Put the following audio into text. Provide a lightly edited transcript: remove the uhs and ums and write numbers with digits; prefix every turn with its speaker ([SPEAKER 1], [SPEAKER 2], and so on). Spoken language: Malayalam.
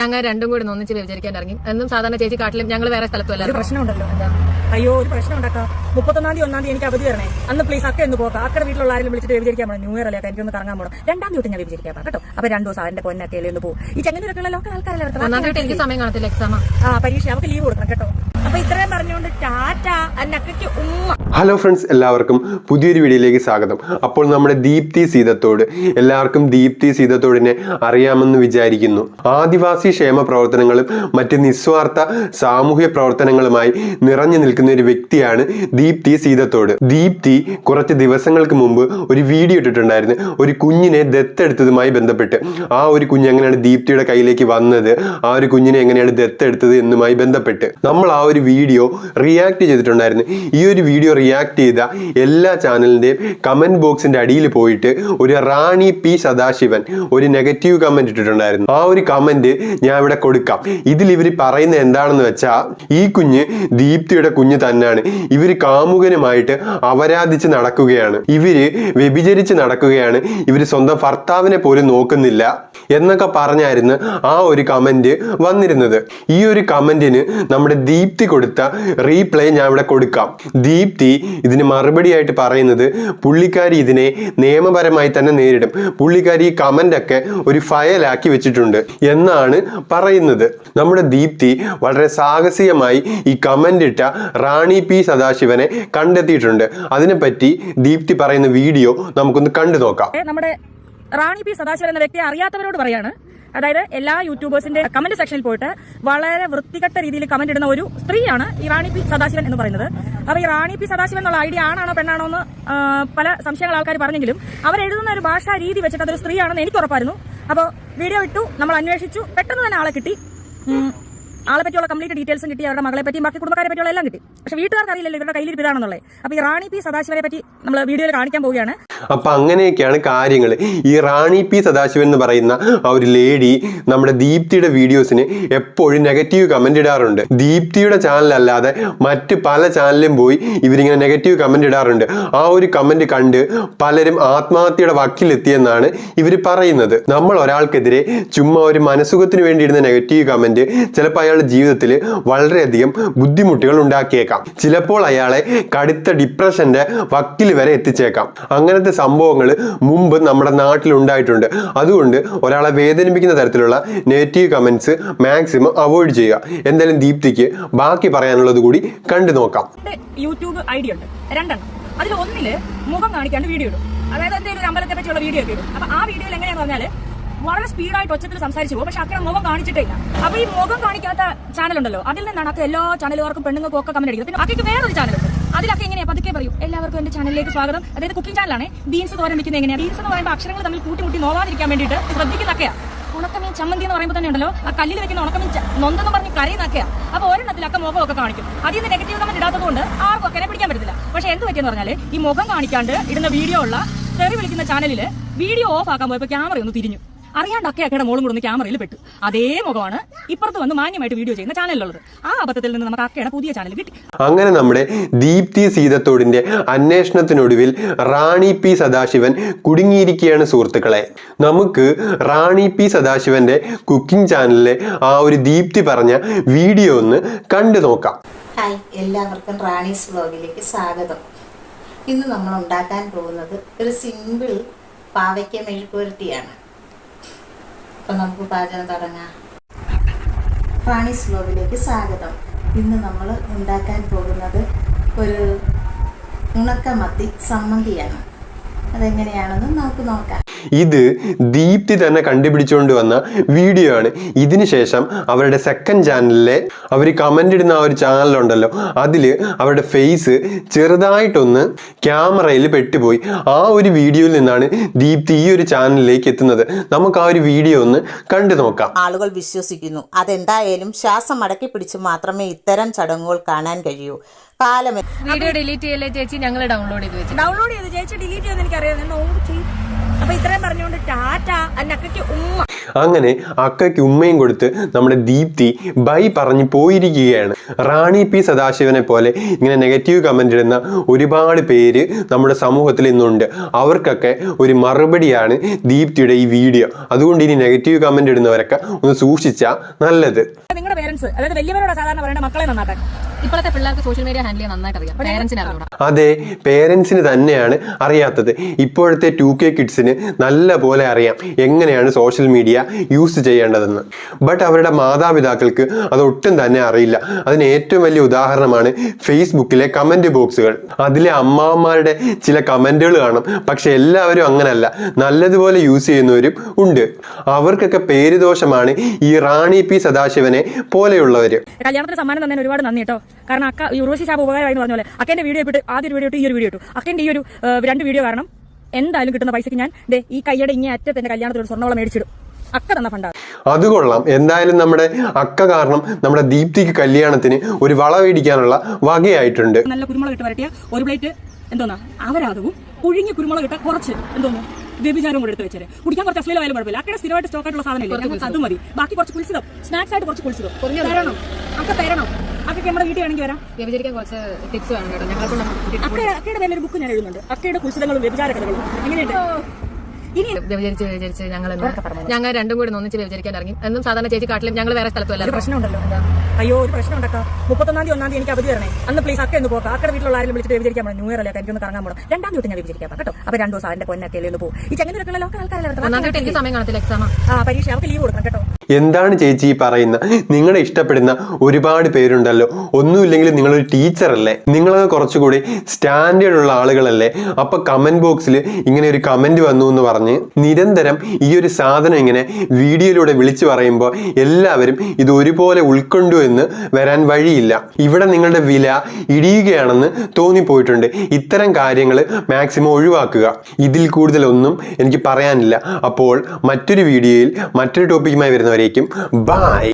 [SPEAKER 1] ഞങ്ങൾ രണ്ടും കൂടി ഒന്നിച്ച് വ്യഭിചരിക്കാൻ ഇറങ്ങി. എന്നും സാധാരണ ചേച്ചി കാട്ടിലും ഞങ്ങൾ വേറെ സ്ഥലത്തുമല്ല.
[SPEAKER 2] ഒരു പ്രശ്നമുണ്ടല്ലോ. അയ്യോ, ഒരു പ്രശ്നം ഉണ്ടാക്കാം. 31-ാം തീയതി 1-ാം തീയതി എനിക്ക് അവധി തരണേ. അന്ന് പ്ലീസ് അക്ക എന്ന് പോകാം. അക്കടെ വീട്ടിലുള്ള ആരെങ്കിലും വിളിച്ചിട്ട് വ്യഭിചരിക്കാൻ പോകണം. ന്യൂ ഇയർ അല്ലേ, എനിക്കൊന്ന് കറങ്ങാൻ പോകണം. 2-ാം തീയതി ഞാൻ വ്യഭിചരിക്കാം കേട്ടോ. അപ്പൊ 2 ദിവസം അവന്റെ പൊന്നൊക്കെ ഒന്ന് പോകും. ഈ ചെങ്ങന്നൂരൊക്കെയുള്ള ലോക്കൽ ആൾക്കാരല്ലേ.
[SPEAKER 1] 1-ാം തീയതി എനിക്ക് സമയം കാണത്തില്ല, എക്സാം.
[SPEAKER 2] പരീക്ഷ അവർക്ക് ലീവ് കൊടുക്കണം കേട്ടോ. അപ്പൊ ഇത്രയും പറഞ്ഞുകൊണ്ട് ടാറ്റ. അന്നക്കയ്ക്ക് ഉമ്മ.
[SPEAKER 3] ഹലോ ഫ്രണ്ട്സ്, എല്ലാവർക്കും പുതിയൊരു വീഡിയോയിലേക്ക് സ്വാഗതം. അപ്പോൾ നമ്മുടെ ദീപ്തി സീതത്തോട്, എല്ലാവർക്കും ദീപ്തി സീതത്തോടിനെ അറിയാമെന്ന് വിചാരിക്കുന്നു. ആദിവാസി ക്ഷേമ പ്രവർത്തനങ്ങളും മറ്റ് നിസ്വാർത്ഥ സാമൂഹ്യ പ്രവർത്തനങ്ങളുമായി നിറഞ്ഞു നിൽക്കുന്ന ഒരു വ്യക്തിയാണ് ദീപ്തി സീതത്തോട്. ദീപ്തി കുറച്ച് ദിവസങ്ങൾക്ക് മുമ്പ് ഒരു വീഡിയോ ഇട്ടിട്ടുണ്ടായിരുന്നു, ഒരു കുഞ്ഞിനെ ദത്തെടുത്തതുമായി ബന്ധപ്പെട്ട്. ആ ഒരു കുഞ്ഞ് എങ്ങനെയാണ് ദീപ്തിയുടെ കയ്യിലേക്ക് വന്നത്, ആ ഒരു കുഞ്ഞിനെ എങ്ങനെയാണ് ദത്തെടുത്തത് എന്നുമായി ബന്ധപ്പെട്ട് നമ്മൾ ആ ഒരു വീഡിയോ റിയാക്ട് ചെയ്തിട്ടുണ്ടായിരുന്നു. ഈ ഒരു വീഡിയോ റിയാക്ട് ചെയ്ത എല്ലാ ചാനലിന്റെയും കമന്റ് ബോക്സിന്റെ അടിയിൽ പോയിട്ട് ഒരു റാണി പി സദാശിവൻ ഒരു നെഗറ്റീവ് കമന്റ് ഇട്ടിട്ടുണ്ടായിരുന്നു. ആ ഒരു കമന്റ് ഞാൻ ഇവിടെ കൊടുക്കാം. ഇതിൽ ഇവർ പറയുന്നത് എന്താണെന്ന് വെച്ചാൽ, ഈ കുഞ്ഞ് ദീപ്തിയുടെ കുഞ്ഞ് തന്നെയാണ്, ഇവര് കാമുകനുമായിട്ട് അപരാധിച്ച് നടക്കുകയാണ്, ഇവര് വ്യഭിചരിച്ച് നടക്കുകയാണ്, ഇവര് സ്വന്തം ഭർത്താവിനെ പോലും നോക്കുന്നില്ല എന്നൊക്കെ പറഞ്ഞായിരുന്നു ആ ഒരു കമന്റ് വന്നിരുന്നത്. ഈ ഒരു കമന്റിന് നമ്മുടെ ദീപ്തി കൊടുത്ത റീപ്ലൈ ഞാൻ ഇവിടെ കൊടുക്കാം. ദീപ്തി ഇതിന് മറുപടിയായിട്ട് പറയുന്നത്, പുള്ളിക്കാരി ഇതിനെ നിയമപരമായി തന്നെ നേരിടും, പുള്ളിക്കാരി ഈ കമന്റ് ഒക്കെ ഒരു ഫയലാക്കി വെച്ചിട്ടുണ്ട് എന്നാണ് പറയുന്നത്. നമ്മുടെ ദീപ്തി വളരെ സാഹസികമായി ഈ കമന്റ് ഇട്ട റാണി പി സദാശിവനെ കണ്ടെത്തിയിട്ടുണ്ട്. അതിനെപ്പറ്റി ദീപ്തി പറയുന്ന വീഡിയോ നമുക്കൊന്ന് കണ്ടു നോക്കാം.
[SPEAKER 2] നമ്മുടെ റാണി പി സദാശിവൻ എന്ന വ്യക്തിയെ അറിയാത്തവരോട് പറയാണ്. അതായത് എല്ലാ യൂട്യൂബേഴ്സിന്റെ കമന്റ് സെക്ഷനിൽ പോയിട്ട് വളരെ വൃത്തികെട്ട രീതിയിൽ കമന്റ് ഇടുന്ന ഒരു സ്ത്രീയാണ് ഈ റാണി പി സദാശിവൻ എന്ന് പറയുന്നത്. അപ്പൊ ഈ റാണി പി സദാശിവൻ എന്നുള്ള ഐഡിയ ആണാണോ പെണ്ണാണോ എന്ന് പല സംശയങ്ങൾ ആൾക്കാർ പറഞ്ഞെങ്കിലും അവരെഴുതുന്ന ഒരു ഭാഷാ രീതി വെച്ചിട്ട് അതൊരു സ്ത്രീയാണെന്ന് എനിക്ക് ഉറപ്പായിരുന്നു. അപ്പോൾ വീഡിയോ ഇട്ടു, നമ്മൾ അന്വേഷിച്ചു, പെട്ടെന്ന് തന്നെ ആളെ കിട്ടി. ആളെ പറ്റിയുള്ള കംപ്ലീറ്റ് ഡീറ്റെയിൽസും കിട്ടി, അവരുടെ മകളെ പറ്റിയും ബാക്കി കുടുംബക്കാരെ പറ്റിയുള്ള എല്ലാം കിട്ടി. പക്ഷെ വീട്ടുകാർക്ക് അറിയില്ലല്ലോ ഇവരുടെ കയ്യിൽ ഇതാണെന്നുള്ളത്. അപ്പൊ ഈ റാണി പി സദാശിവനെ പറ്റി നമ്മൾ വീഡിയോയിൽ കാണിക്കാൻ പോവുകയാണ്.
[SPEAKER 3] അപ്പൊ അങ്ങനെയൊക്കെയാണ് കാര്യങ്ങൾ. ഈ റാണി പി സദാശിവൻ എന്ന് പറയുന്ന ആ ഒരു ലേഡി നമ്മുടെ ദീപ്തിയുടെ വീഡിയോസിന് എപ്പോഴും നെഗറ്റീവ് കമന്റ് ഇടാറുണ്ട്. ദീപ്തിയുടെ ചാനലല്ലാതെ മറ്റ് പല ചാനലിലും പോയി ഇവരിങ്ങനെ നെഗറ്റീവ് കമന്റ് ഇടാറുണ്ട്. ആ ഒരു കമന്റ് കണ്ട് പലരും ആത്മഹത്യയുടെ വക്കിലെത്തിയെന്നാണ് ഇവർ പറയുന്നത്. നമ്മൾ ഒരാൾക്കെതിരെ ചുമ്മാ ഒരു മനസുഖത്തിന് വേണ്ടി ഇടുന്ന നെഗറ്റീവ് കമന്റ് ചിലപ്പോൾ അയാളുടെ ജീവിതത്തിൽ വളരെയധികം ബുദ്ധിമുട്ടുകൾ ഉണ്ടാക്കിയേക്കാം. ചിലപ്പോൾ അയാളെ കടുത്ത ഡിപ്രഷന്റെ വക്കിൽ വരെ എത്തിച്ചേക്കാം. അങ്ങനത്തെ സംഭവങ്ങൾ മുമ്പ് നമ്മുടെ നാട്ടിൽ ഉണ്ടായിട്ടുണ്ട്. അതുകൊണ്ട് ഒരാളെ വേദനിപ്പിക്കുന്ന തരത്തിലുള്ള നെഗറ്റീവ് കമന്റ്സ് മാക്സിമം അവോയ്ഡ് ചെയ്യുക. എന്തായാലും ദീപ്തിക്ക് ബാക്കി പറയാനുള്ളത് കൂടി കണ്ടു നോക്കാം.
[SPEAKER 2] യൂട്യൂബ് ഐഡിയ ഉണ്ട് 2 എണ്ണം. അതിൽ ഒന്നില് മുഖം കാണിക്കാണ്ട് വീഡിയോ ഇടും. അതായത് എന്തെങ്കിലും ഒരു അമ്പലത്തെ പറ്റിയുള്ള വീഡിയോ ഒക്കെ ഇടും. അപ്പൊ ആ വീഡിയോയിൽ എങ്ങനെയാന്ന് പറഞ്ഞാൽ വളരെ സ്പീഡായിട്ട് ഒച്ചത്തിൽ സംസാരിച്ചു പോകും. പക്ഷെ അക്കടെ മുഖം കാണിച്ചിട്ടേ ഇല്ല. അപ്പൊ ഈ മുഖം കാണിക്കാത്ത ചാനൽ ഉണ്ടല്ലോ, അതിൽ നിന്നാണ് അക്ക എല്ലാ ചാനലുകാർക്കും പെണ്ണുങ്ങൾക്കും ഒക്കെ കമന്റ് അടിക്കുന്നത്. പിന്നെ അക്കയ്ക്ക് വേറൊരു ചാനലുണ്ട്, അതിലൊക്കെ എങ്ങനെയാ പതുക്കെ പറയും, എല്ലാവർക്കും എന്റെ ചാനലിലേക്ക് സ്വാഗതം. അതായത് കുക്കിംഗ് ചാനലാണ്. ബീൻസ് തോരൻ വെക്കുന്നത് എങ്ങനെയാണ്, ബീൻസ് എന്ന് പറയുമ്പോൾ അക്ഷരങ്ങൾ തമ്മിൽ കൂട്ടി നോവാതിരിക്കാൻ വേണ്ടിയിട്ട് ശ്രദ്ധിക്കുന്നൊക്കെയാ. ഉണക്കമീൻ ചമ്മന്തി എന്ന് പറയുമ്പോൾ തന്നെ ഉണ്ടല്ലോ, ആ കല്ലിൽ വെക്കുന്ന ഉണക്കമീൻ നൊന്തെന്ന് പറഞ്ഞ് കരയുന്നൊക്കെയാ. അപ്പൊ ഒരെണ്ണത്തിലൊക്കെ മുഖമൊക്കെ കാണിക്കും. അതിൽ നിന്ന് നെഗറ്റീവ് കമന്റ് ഇടാത്തത് കൊണ്ട് ആർക്കും ഒക്കെ പിടിക്കാൻ പറ്റത്തില്ല. പക്ഷെ എന്ത് പറ്റിയെന്ന് പറഞ്ഞാൽ, ഈ മുഖം കാണിക്കാണ്ട് ഇടുന്ന വീഡിയോ ഉള്ള തെറി വിളിക്കുന്ന ചാനലിൽ വീഡിയോ ഓഫ് ആക്കാൻ പോയപ്പോൾ ക്യാമറ ഒന്ന് തിരിഞ്ഞു. അറിയാണ്ട് അക്കയുടെ മോളും കൂടെ ഒന്ന് ക്യാമറയിൽ പെട്ടു. അതേ മുഖമാണ് ഇപ്പുറത്ത് വന്ന് മാന്യമായിട്ട് വീഡിയോ ചെയ്യുന്ന ചാനലിലുള്ളത്. ആ അബദ്ധത്തിൽ നിന്ന് നമുക്ക് അക്കയുടെ പുതിയ ചാനൽ കിട്ടി.
[SPEAKER 3] അങ്ങനെ നമ്മുടെ ദീപ്തി സീതത്തോടിന്റെ അന്വേഷണത്തിനൊടുവിൽ റാണി പി സദാശിവൻ കുടുങ്ങിയിരിക്കുകയാണ് സുഹൃത്തുക്കളെ. നമുക്ക് റാണി പി സദാശിവന്റെ കുക്കിംഗ് ചാനലിലെ ആ ഒരു ദീപ്തി പറഞ്ഞ വീഡിയോ ഒന്ന് കണ്ടു നോക്കാം.
[SPEAKER 4] ഹായ്, എല്ലാവർക്കും റാണീസ് വ്ലോഗിലേക്ക് സ്വാഗതം. ഇന്ന് നമ്മൾ ഉണ്ടാക്കാൻ പോകുന്നത് ഒരു സിമ്പിൾ പാവയ്ക്ക മെഴുക്കുവരട്ടിയാണ്. അപ്പം നമുക്ക് പാചകം തുടങ്ങാം. റാണീസ് വ്ലോഗിലേക്ക് സ്വാഗതം. ഇന്ന് നമ്മൾ ഉണ്ടാക്കാൻ പോകുന്നത് ഒരു ഉണക്കമത്തി സമ്മന്തിയാണ്. അതെങ്ങനെയാണെന്ന് നമുക്ക് നോക്കാം.
[SPEAKER 3] ഇത് ദീപ്തി തന്നെ കണ്ടുപിടിച്ചുകൊണ്ട് വന്ന വീഡിയോ ആണ്. ഇതിനുശേഷം അവരുടെ സെക്കൻഡ് ചാനലിലെ അവർ കമന്റ് ഇടുന്ന ആ ഒരു ചാനലുണ്ടല്ലോ, അതില് അവരുടെ ഫേസ് ചെറുതായിട്ടൊന്ന് ക്യാമറയിൽ പെട്ടുപോയി. ആ ഒരു വീഡിയോയിൽ നിന്നാണ് ദീപ്തി ഈ ഒരു ചാനലിലേക്ക് എത്തുന്നത്. നമുക്ക് ആ ഒരു വീഡിയോ ഒന്ന് കണ്ടു നോക്കാം.
[SPEAKER 4] ആളുകൾ വിശ്വസിക്കുന്നു അതെന്തായാലും ശ്വാസം അടക്കി പിടിച്ച് മാത്രമേ ഇത്തരം ചടങ്ങുകൾ കാണാൻ കഴിയൂ.
[SPEAKER 1] വീഡിയോ ഡിലീറ്റ് ചെയ്യല്ലേ ചേച്ചി, ഞങ്ങൾ ഡൗൺലോഡ് ചെയ്ത്
[SPEAKER 2] ചേച്ചി ഡിലീറ്റ് ചെയ്ത് എനിക്കറിയാം. അപ്പൊ അപ്പൊ ഇത്രയും പറഞ്ഞുകൊണ്ട് ടാറ്റ അന്നക്കയ്ക്ക് ഉമ്മ.
[SPEAKER 3] അങ്ങനെ അക്കയ്ക്ക് ഉമ്മയും കൊടുത്ത് നമ്മുടെ ദീപ്തി ബൈ പറഞ്ഞു പോയിരിക്കുകയാണ്. റാണി പി സദാശിവനെ പോലെ ഇങ്ങനെ നെഗറ്റീവ് കമന്റ് ഇടുന്ന ഒരുപാട് പേര് നമ്മുടെ സമൂഹത്തിൽ ഇന്നുണ്ട്. അവർക്കൊക്കെ ഒരു മറുപടിയാണ് ദീപ്തിയുടെ ഈ വീഡിയോ. അതുകൊണ്ട് ഇനി നെഗറ്റീവ് കമന്റ് ഇടുന്നവരൊക്കെ ഒന്ന് സൂക്ഷിച്ചാൽ നല്ലത്.
[SPEAKER 2] നിങ്ങളുടെ പേരൻസ്, അതായത് വലിയവരോട് സാധാരണ പറയേണ്ട മക്കളെ നന്നാക്കാൻ.
[SPEAKER 1] ഇപ്പോഴത്തെ പിള്ളേർക്ക് സോഷ്യൽ മീഡിയ ഹാൻഡിൽ ചെയ്യാൻ നന്നായിട്ട് അറിയാം, പേരൻസിന് അറിയാം.
[SPEAKER 3] അതെ, പേരൻസിന് തന്നെയാണ് അറിയാത്തത്. ഇപ്പോഴത്തെ 2K കിഡ്സിന് നല്ല പോലെ അറിയാം എങ്ങനെയാണ് സോഷ്യൽ മീഡിയ യൂസ് ചെയ്യേണ്ടതെന്ന്. ബട്ട് അവരുടെ മാതാപിതാക്കൾക്ക് അതൊട്ടും തന്നെ അറിയില്ല. അതിന് ഏറ്റവും വലിയ ഉദാഹരണമാണ് ഫേസ്ബുക്കിലെ കമന്റ് ബോക്സുകൾ. അതിലെ അമ്മാവന്മാരുടെ ചില കമന്റുകൾ കാണും. പക്ഷെ എല്ലാവരും അങ്ങനല്ല, നല്ലതുപോലെ യൂസ് ചെയ്യുന്നവരും ഉണ്ട്. അവർക്കൊക്കെ പേരുദോഷമാണ് ഈ റാണി പി സദാശിവനെ പോലെയുള്ളവർ.
[SPEAKER 2] കല്യാണത്തിന് സമ്മാനം തന്നെ ഒരുപാട് നന്ദി കേട്ടോ. കാരണം അക്ക ഈ ഉർവശി ശാപ ഉപകാരമായി എന്ന് പറഞ്ഞ പോലെ അക്കേന്റെ വീഡിയോ ഇട്ട് ആദ്യ ഒരു വീഡിയോ ഇട്ടു, ഈ ഒരു വീഡിയോ ഇട്ടു. അക്കേന്റെ ഈ ഒരു 2 വീഡിയോ കാരണം എന്തായാലും കിട്ടുന്ന പൈസക്ക് ഞാൻ ഈ കയ്യുടെ ഇങ്ങനെ അറ്റത്ത് എന്റെ കല്യാണത്തിൽ ഒരു സ്വർണ്ണവളം മേടിച്ചിടും. അക്ക തന്ന ഫണ്ടാണ്.
[SPEAKER 3] അത് കൊള്ളാം. എന്തായാലും നമ്മുടെ അക്ക കാരണം നമ്മുടെ ദീപ്തിക്ക് കല്യാണത്തിന് ഒരു വള മേടിക്കാനുള്ള വകയായിട്ടുണ്ട്.
[SPEAKER 2] നല്ല കുരുമുളക് ഇട്ട് വരട്ടിയ ഒരു പ്ലേറ്റ് എന്തോന്നാ അവരാധവും പുഴുങ്ങിയ കുരുമുളക് ഇട്ട കുറച്ച് എന്തോന്നു വ്യഭിചാരം കൂടെ എടുത്ത് വെച്ചേരെ. കുടിക്കാൻ കുറച്ച് അശ്ലീലമായാലും കുഴപ്പമില്ല. അക്കടെ സ്ഥിരമായിട്ട് സ്റ്റോക്ക് ആയിട്ടുള്ള സാധനമില്ല, ഞങ്ങൾക്ക് അത് മതി. ബാക്കി കുറച്ച് കുളിച്ചതോ സ്നാക്സ് ആയിട്ട് കുറച്ച് കുളിച്ചതോ തരണം. അക്ക തരണം. അക്കൊക്കെ നമ്മുടെ വീട്ടിൽ വേണമെങ്കിൽ വരാം.
[SPEAKER 1] വ്യഭിചരിക്കാൻ കുറച്ച് ടിപ്സ് വേണം കേട്ടോ. ഞങ്ങൾക്ക്
[SPEAKER 2] അക്കയുടെ പേരിലൊരു ബുക്ക് ഞാൻ എഴുതുന്നുണ്ട്, അക്കയുടെ കുളിച്ചതങ്ങളും വ്യഭിചാര കഥകളും. എങ്ങനെയുണ്ട്? ഇനി
[SPEAKER 1] വ്യഭിചരിച്ച് ഞങ്ങൾ രണ്ടും കൂടി ഒന്നിച്ച് വ്യഭിചരിക്കാൻ ഇറങ്ങി. എന്നും സാധാരണ ചേച്ചി കാട്ടിലും ഞങ്ങൾ വേറെ സ്ഥലത്തുമല്ല.
[SPEAKER 2] ഒരു പ്രശ്നമുണ്ടല്ലോ. അയ്യോ, ഒരു പ്രശ്നം ഉണ്ടാക്കാം. 31-ാം തീയതി 1-ാം തീയതി എനിക്ക് അവധി തരണേ. അന്ന് പ്ലീസ് അക്ക ഒന്ന് പോകാം. അക്കടെ വീട്ടിലുള്ള ആരെങ്കിലും വിളിച്ചിട്ട് വ്യഭിചരിക്കാൻ പോകണം. ന്യൂ ഇയർ അല്ലേ, എനിക്കൊന്ന് കറങ്ങാൻ പോകണം. 2-ാം തീയതി ഞാൻ വ്യഭിചരിക്കാം കേട്ടോ. അപ്പൊ 2 ദിവസം അതിന്റെ പൊന്നൊക്കെ ഒന്ന് പോകും. ഈ ചെങ്ങന്നൂരൊക്കെ ലോക്കൽ ആൾക്കാരല്ലേ.
[SPEAKER 1] 1-ാം തീയതി എനിക്ക് സമയം കാണത്തില്ല, എക്സാം.
[SPEAKER 2] പരീക്ഷ അവർക്ക് ലീവ് കൊടുക്കണം കേട്ടോ.
[SPEAKER 3] എന്താണ് ചേച്ചി ഈ പറയുന്ന? നിങ്ങളെ ഇഷ്ടപ്പെടുന്ന ഒരുപാട് പേരുണ്ടല്ലോ. ഒന്നുമില്ലെങ്കിൽ നിങ്ങളൊരു ടീച്ചറല്ലേ, നിങ്ങളൊക്കെ കുറച്ചുകൂടി സ്റ്റാൻഡേർഡ് ഉള്ള ആളുകളല്ലേ. അപ്പൊ കമന്റ് ബോക്സിൽ ഇങ്ങനെ ഒരു കമന്റ് വന്നു എന്ന് പറഞ്ഞ് നിരന്തരം ഈ ഒരു സാധനം ഇങ്ങനെ വീഡിയോയിലൂടെ വിളിച്ചു പറയുമ്പോൾ എല്ലാവരും ഇത് ഒരുപോലെ ഉൾക്കൊണ്ടു എന്ന് വരാൻ വഴിയില്ല. ഇവിടെ നിങ്ങളുടെ വില ഇടിയുകയാണെന്ന് തോന്നിപ്പോയിട്ടുണ്ട്. ഇത്തരം കാര്യങ്ങൾ മാക്സിമം ഒഴിവാക്കുക. ഇതിൽ കൂടുതലൊന്നും എനിക്ക് പറയാനില്ല. അപ്പോൾ മറ്റൊരു വീഡിയോയിൽ മറ്റൊരു ടോപ്പിക്കുമായി വരുന്നവരേക്കും ബൈ.